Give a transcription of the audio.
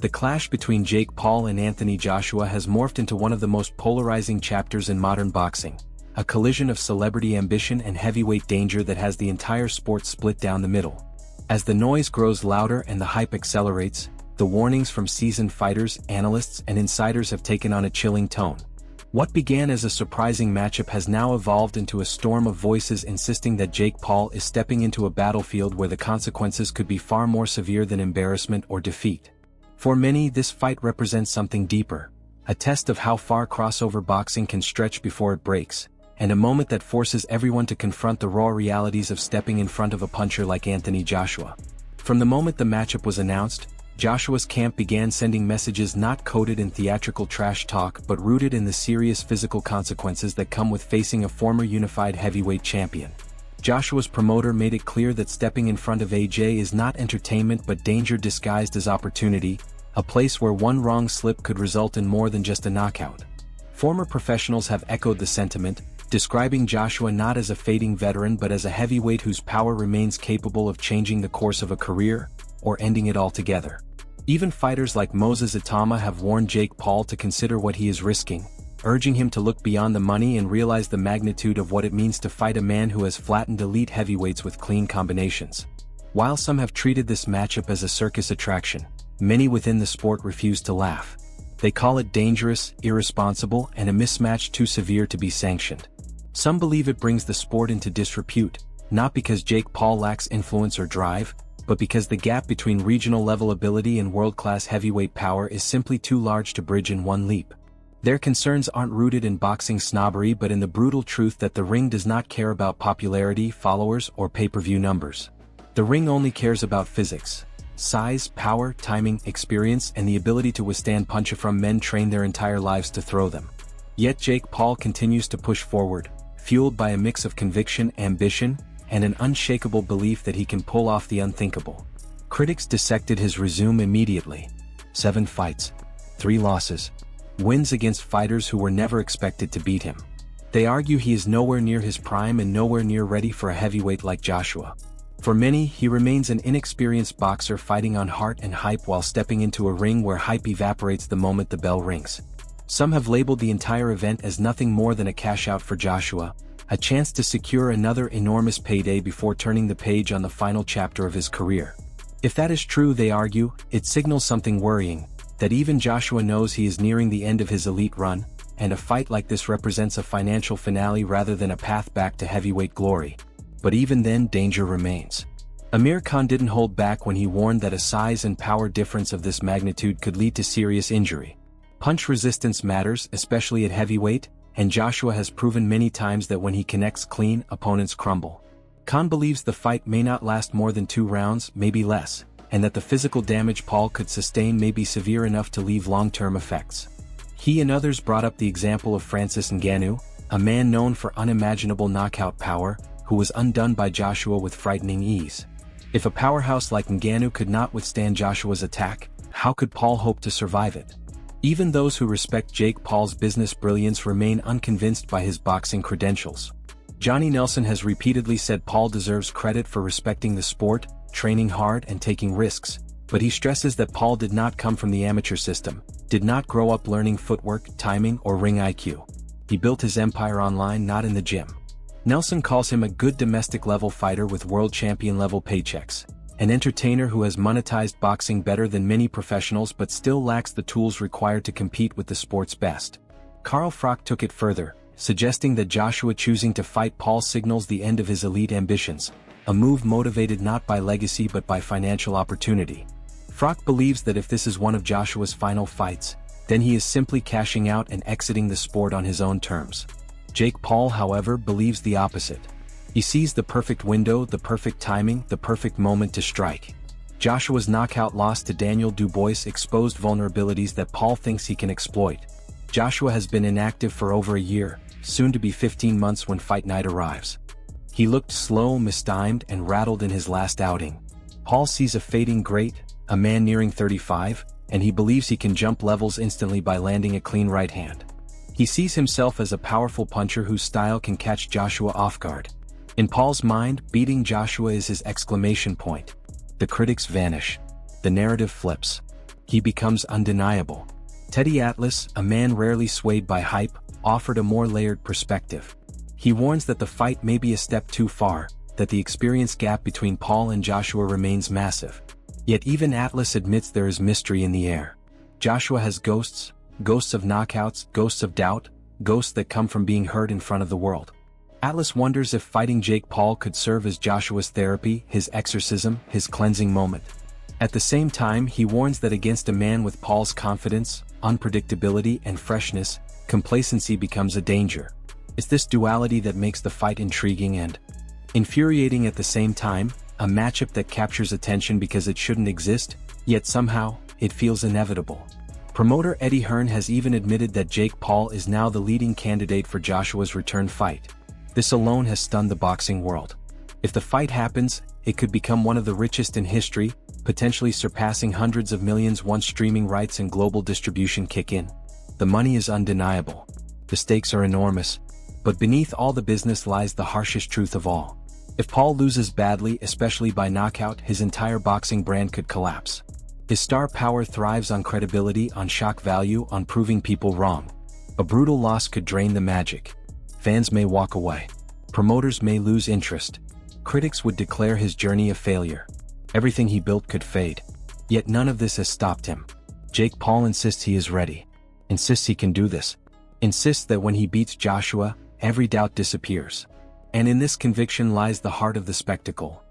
The clash between Jake Paul and Anthony Joshua has morphed into one of the most polarizing chapters in modern boxing, a collision of celebrity ambition and heavyweight danger that has the entire sport split down the middle. As the noise grows louder and the hype accelerates, the warnings from seasoned fighters, analysts, and insiders have taken on a chilling tone. What began as a surprising matchup has now evolved into a storm of voices insisting that Jake Paul is stepping into a battlefield where the consequences could be far more severe than embarrassment or defeat. For many, this fight represents something deeper, a test of how far crossover boxing can stretch before it breaks, and a moment that forces everyone to confront the raw realities of stepping in front of a puncher like Anthony Joshua. From the moment the matchup was announced, Joshua's camp began sending messages not coded in theatrical trash talk but rooted in the serious physical consequences that come with facing a former unified heavyweight champion. Joshua's promoter made it clear that stepping in front of AJ is not entertainment but danger disguised as opportunity, a place where one wrong slip could result in more than just a knockout. Former professionals have echoed the sentiment, describing Joshua not as a fading veteran but as a heavyweight whose power remains capable of changing the course of a career, or ending it altogether. Even fighters like Moses Itama have warned Jake Paul to consider what he is risking, urging him to look beyond the money and realize the magnitude of what it means to fight a man who has flattened elite heavyweights with clean combinations. While some have treated this matchup as a circus attraction, many within the sport refuse to laugh. They call it dangerous, irresponsible, and a mismatch too severe to be sanctioned. Some believe it brings the sport into disrepute, not because Jake Paul lacks influence or drive, but because the gap between regional-level ability and world-class heavyweight power is simply too large to bridge in one leap. Their concerns aren't rooted in boxing snobbery but in the brutal truth that the ring does not care about popularity, followers, or pay-per-view numbers. The ring only cares about physics, size, power, timing, experience, and the ability to withstand punches from men trained their entire lives to throw them. Yet Jake Paul continues to push forward, fueled by a mix of conviction, ambition, and an unshakable belief that he can pull off the unthinkable. Critics dissected his resume immediately. 7 fights, 3 losses, wins against fighters who were never expected to beat him. They argue he is nowhere near his prime and nowhere near ready for a heavyweight like Joshua. For many, he remains an inexperienced boxer fighting on heart and hype while stepping into a ring where hype evaporates the moment the bell rings. Some have labeled the entire event as nothing more than a cash-out for Joshua, a chance to secure another enormous payday before turning the page on the final chapter of his career. If that is true, they argue, it signals something worrying, that even Joshua knows he is nearing the end of his elite run, and a fight like this represents a financial finale rather than a path back to heavyweight glory. But even then, danger remains. Amir Khan didn't hold back when he warned that a size and power difference of this magnitude could lead to serious injury. Punch resistance matters, especially at heavyweight, and Joshua has proven many times that when he connects clean, opponents crumble. Khan believes the fight may not last more than 2 rounds, maybe less, and that the physical damage Paul could sustain may be severe enough to leave long-term effects. He and others brought up the example of Francis Ngannou, a man known for unimaginable knockout power, who was undone by Joshua with frightening ease. If a powerhouse like Ngannou could not withstand Joshua's attack, how could Paul hope to survive it? Even those who respect Jake Paul's business brilliance remain unconvinced by his boxing credentials. Johnny Nelson has repeatedly said Paul deserves credit for respecting the sport, training hard and taking risks, but he stresses that Paul did not come from the amateur system, did not grow up learning footwork, timing, or ring IQ. He built his empire online, not in the gym. Nelson calls him a good domestic-level fighter with world champion-level paychecks, an entertainer who has monetized boxing better than many professionals but still lacks the tools required to compete with the sport's best. Carl Froch took it further, suggesting that Joshua choosing to fight Paul signals the end of his elite ambitions, a move motivated not by legacy but by financial opportunity. Froch believes that if this is one of Joshua's final fights, then he is simply cashing out and exiting the sport on his own terms. Jake Paul, however, believes the opposite. He sees the perfect window, the perfect timing, the perfect moment to strike. Joshua's knockout loss to Daniel Dubois exposed vulnerabilities that Paul thinks he can exploit. Joshua has been inactive for over a year, soon to be 15 months when fight night arrives. He looked slow, mistimed, and rattled in his last outing. Paul sees a fading great, a man nearing 35, and he believes he can jump levels instantly by landing a clean right hand. He sees himself as a powerful puncher whose style can catch Joshua off guard. In Paul's mind, beating Joshua is his exclamation point. The critics vanish. The narrative flips. He becomes undeniable. Teddy Atlas, a man rarely swayed by hype, offered a more layered perspective. He warns that the fight may be a step too far, that the experience gap between Paul and Joshua remains massive. Yet even Atlas admits there is mystery in the air. Joshua has ghosts of knockouts, ghosts of doubt, ghosts that come from being heard in front of the world. Atlas wonders if fighting Jake Paul could serve as Joshua's therapy, his exorcism, his cleansing moment. At the same time, he warns that against a man with Paul's confidence, unpredictability, and freshness, complacency becomes a danger. It's this duality that makes the fight intriguing and infuriating at the same time, a matchup that captures attention because it shouldn't exist, yet somehow, it feels inevitable. Promoter Eddie Hearn has even admitted that Jake Paul is now the leading candidate for Joshua's return fight. This alone has stunned the boxing world. If the fight happens, it could become one of the richest in history, potentially surpassing hundreds of millions once streaming rights and global distribution kick in. The money is undeniable. The stakes are enormous. But beneath all the business lies the harshest truth of all. If Paul loses badly, especially by knockout, his entire boxing brand could collapse. His star power thrives on credibility, on shock value, on proving people wrong. A brutal loss could drain the magic. Fans may walk away. Promoters may lose interest. Critics would declare his journey a failure. Everything he built could fade. Yet none of this has stopped him. Jake Paul insists he is ready. Insists he can do this. Insists that when he beats Joshua, every doubt disappears. And in this conviction lies the heart of the spectacle.